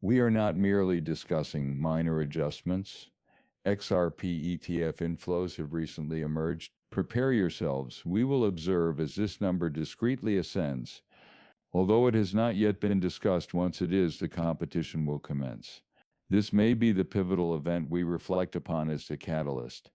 We are not merely discussing minor adjustments. XRP ETF inflows have recently emerged. Prepare yourselves. We will observe as this number discreetly ascends. Although it has not yet been discussed, once it is, the competition will commence. This may be the pivotal event we reflect upon as the catalyst.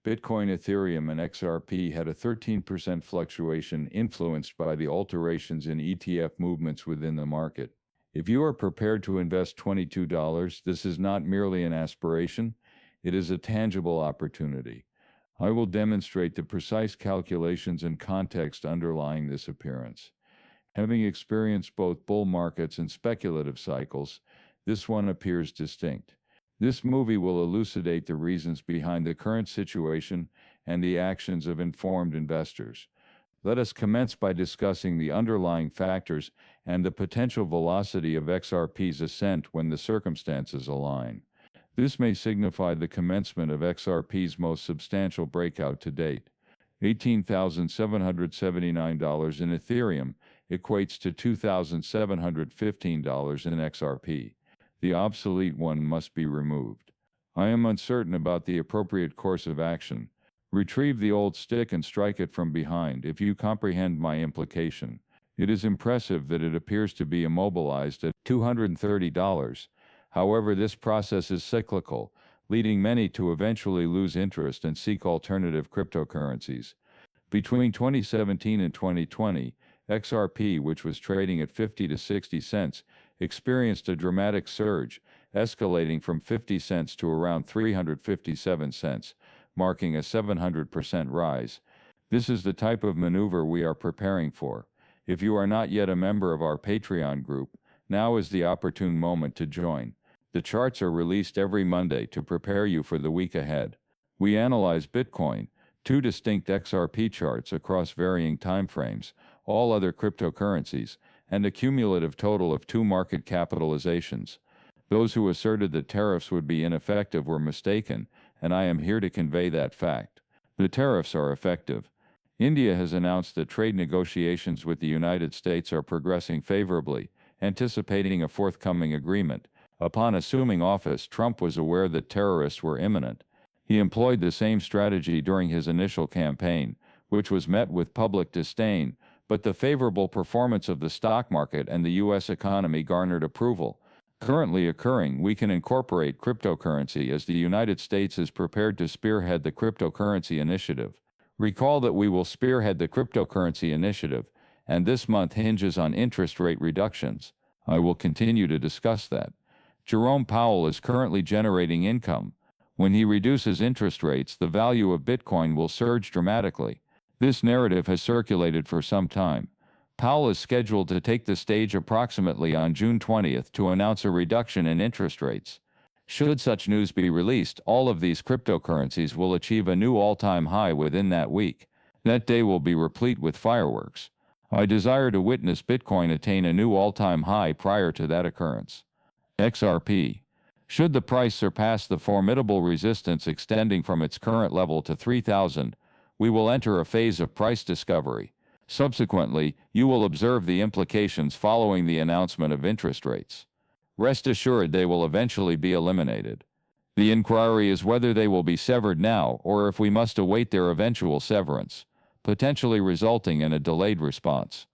Bitcoin, Ethereum, and XRP had a 13% fluctuation influenced by the alterations in ETF movements within the market. If you are prepared to invest $22, this is not merely an aspiration, it is a tangible opportunity. I will demonstrate the precise calculations and context underlying this appearance. Having experienced both bull markets and speculative cycles, this one appears distinct. This movie will elucidate the reasons behind the current situation and the actions of informed investors. Let us commence by discussing the underlying factors and the potential velocity of XRP's ascent when the circumstances align. This may signify the commencement of XRP's most substantial breakout to date. $18,779 in Ethereum equates to $2,715 in XRP. The obsolete one must be removed. I am uncertain about the appropriate course of action. Retrieve the old stick and strike it from behind if you comprehend my implication. It is impressive that it appears to be immobilized at $230. However, this process is cyclical, leading many to eventually lose interest and seek alternative cryptocurrencies. Between 2017 and 2020, XRP, which was trading at 50 to 60 cents, experienced a dramatic surge, escalating from 50 cents to around 357 cents, marking a 700% rise. This is the type of maneuver we are preparing for. If you are not yet a member of our Patreon group, now is the opportune moment to join. The charts are released every Monday to prepare you for the week ahead. We analyze Bitcoin, 2 distinct XRP charts across varying timeframes, all other cryptocurrencies, and a cumulative total of 2 market capitalizations. Those who asserted that tariffs would be ineffective were mistaken, and I am here to convey that fact. The tariffs are effective. India has announced that trade negotiations with the United States are progressing favorably, anticipating a forthcoming agreement. Upon assuming office, Trump was aware that terrorists were imminent. He employed the same strategy during his initial campaign, which was met with public disdain, but the favorable performance of the stock market and the U.S. economy garnered approval. Currently occurring, we can incorporate cryptocurrency as the United States is prepared to spearhead the cryptocurrency initiative. Recall that we will spearhead the cryptocurrency initiative, and this month hinges on interest rate reductions. I will continue to discuss that. Jerome Powell is currently generating income. When he reduces interest rates, the value of Bitcoin will surge dramatically. This narrative has circulated for some time. Powell is scheduled to take the stage approximately on June 20th to announce a reduction in interest rates. Should such news be released, all of these cryptocurrencies will achieve a new all-time high within that week. That day will be replete with fireworks. I desire to witness Bitcoin attain a new all-time high prior to that occurrence. XRP. Should the price surpass the formidable resistance extending from its current level to 3,000, we will enter a phase of price discovery. Subsequently, you will observe the implications following the announcement of interest rates. Rest assured they will eventually be eliminated. The inquiry is whether they will be severed now or if we must await their eventual severance, potentially resulting in a delayed response.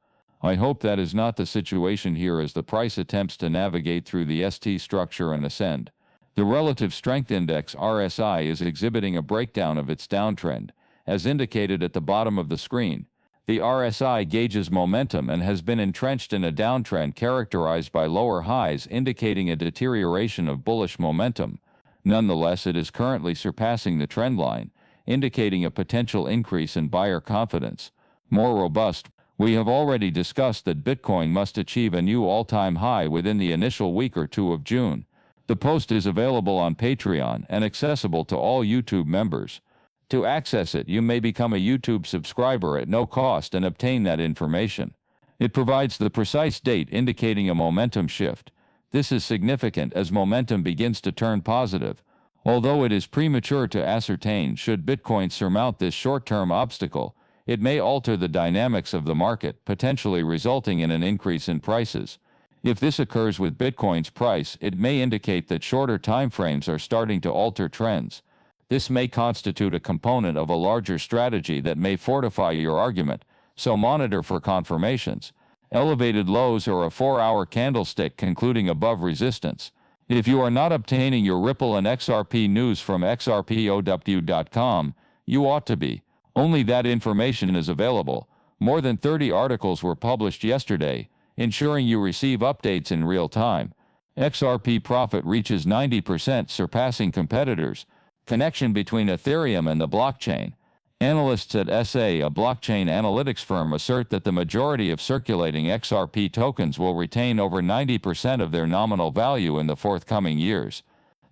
I hope that is not the situation here as the price attempts to navigate through the ST structure and ascend. The Relative Strength Index RSI is exhibiting a breakdown of its downtrend, as indicated at the bottom of the screen. The RSI gauges momentum and has been entrenched in a downtrend characterized by lower highs indicating a deterioration of bullish momentum. Nonetheless, it is currently surpassing the trend line, indicating a potential increase in buyer confidence. More robust, we have already discussed that Bitcoin must achieve a new all-time high within the initial week or two of June. The post is available on Patreon and accessible to all YouTube members. To access it, you may become a YouTube subscriber at no cost and obtain that information. It provides the precise date indicating a momentum shift. This is significant as momentum begins to turn positive. Although it is premature to ascertain should Bitcoin surmount this short-term obstacle, it may alter the dynamics of the market, potentially resulting in an increase in prices. If this occurs with Bitcoin's price, it may indicate that shorter timeframes are starting to alter trends. This may constitute a component of a larger strategy that may fortify your argument, so monitor for confirmations. Elevated lows or a 4-hour candlestick concluding above resistance. If you are not obtaining your Ripple and XRP news from xrpow.com, you ought to be. Only that information is available. More than 30 articles were published yesterday, ensuring you receive updates in real time. XRP profit reaches 90%, surpassing competitors. Connection between Ethereum and the blockchain. Analysts at SA, a blockchain analytics firm, assert that the majority of circulating XRP tokens will retain over 90% of their nominal value in the forthcoming years.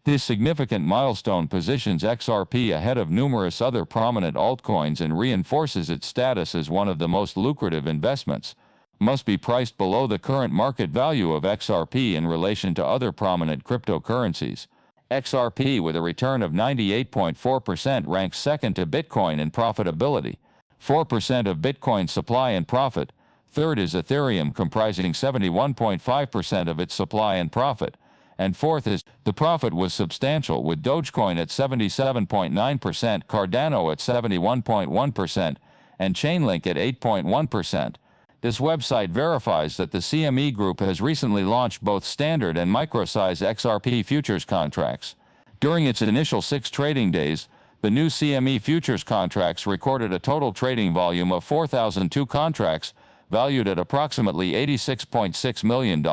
This significant milestone positions XRP ahead of numerous other prominent altcoins and reinforces its status as one of the most lucrative investments. Must be priced below the current market value of XRP in relation to other prominent cryptocurrencies. XRP, with a return of 98.4%, ranks second to Bitcoin in profitability, 4% of Bitcoin's supply and profit. Third is Ethereum, comprising 71.5% of its supply and profit. And fourth is, the profit was substantial, with Dogecoin at 77.9%, Cardano at 71.1%, and Chainlink at 8.1%. This website verifies that the CME Group has recently launched both standard and micro-size XRP futures contracts. During its initial 6 trading days, the new CME futures contracts recorded a total trading volume of 4,002 contracts, valued at approximately $86.6 million.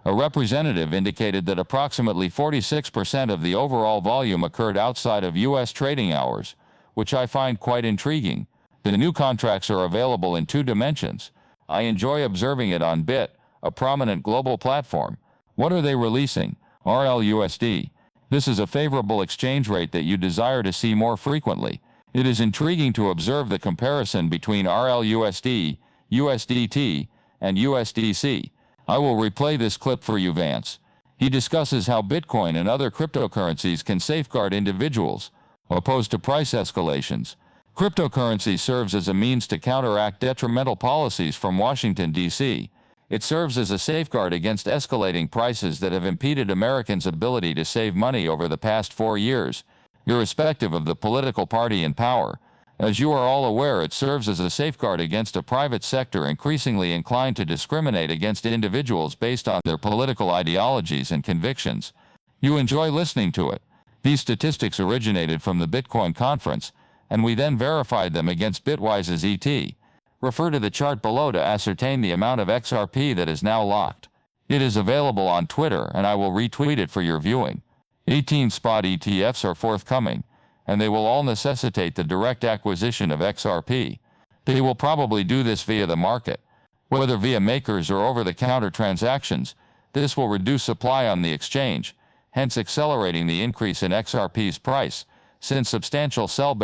A representative indicated that approximately 46% of the overall volume occurred outside of U.S. trading hours, which I find quite intriguing. The new contracts are available in 2 dimensions. I enjoy observing it on Bit, a prominent global platform. What are they releasing? RLUSD. This is a favorable exchange rate that you desire to see more frequently. It is intriguing to observe the comparison between RLUSD, USDT, and USDC. I will replay this clip for you, Vance. He discusses how Bitcoin and other cryptocurrencies can safeguard individuals, opposed to price escalations. Cryptocurrency serves as a means to counteract detrimental policies from Washington, D.C. It serves as a safeguard against escalating prices that have impeded Americans' ability to save money over the past 4 years, irrespective of the political party in power. As you are all aware, it serves as a safeguard against a private sector increasingly inclined to discriminate against individuals based on their political ideologies and convictions. You enjoy listening to it. These statistics originated from the Bitcoin conference, and we then verified them against Bitwise's ET. Refer to the chart below to ascertain the amount of XRP that is now locked. It is available on Twitter, and I will retweet it for your viewing. 18 spot ETFs are forthcoming, and they will all necessitate the direct acquisition of XRP. They will probably do this via the market, whether via makers or over-the-counter transactions. This will reduce supply on the exchange, hence accelerating the increase in XRP's price, since substantial sell bear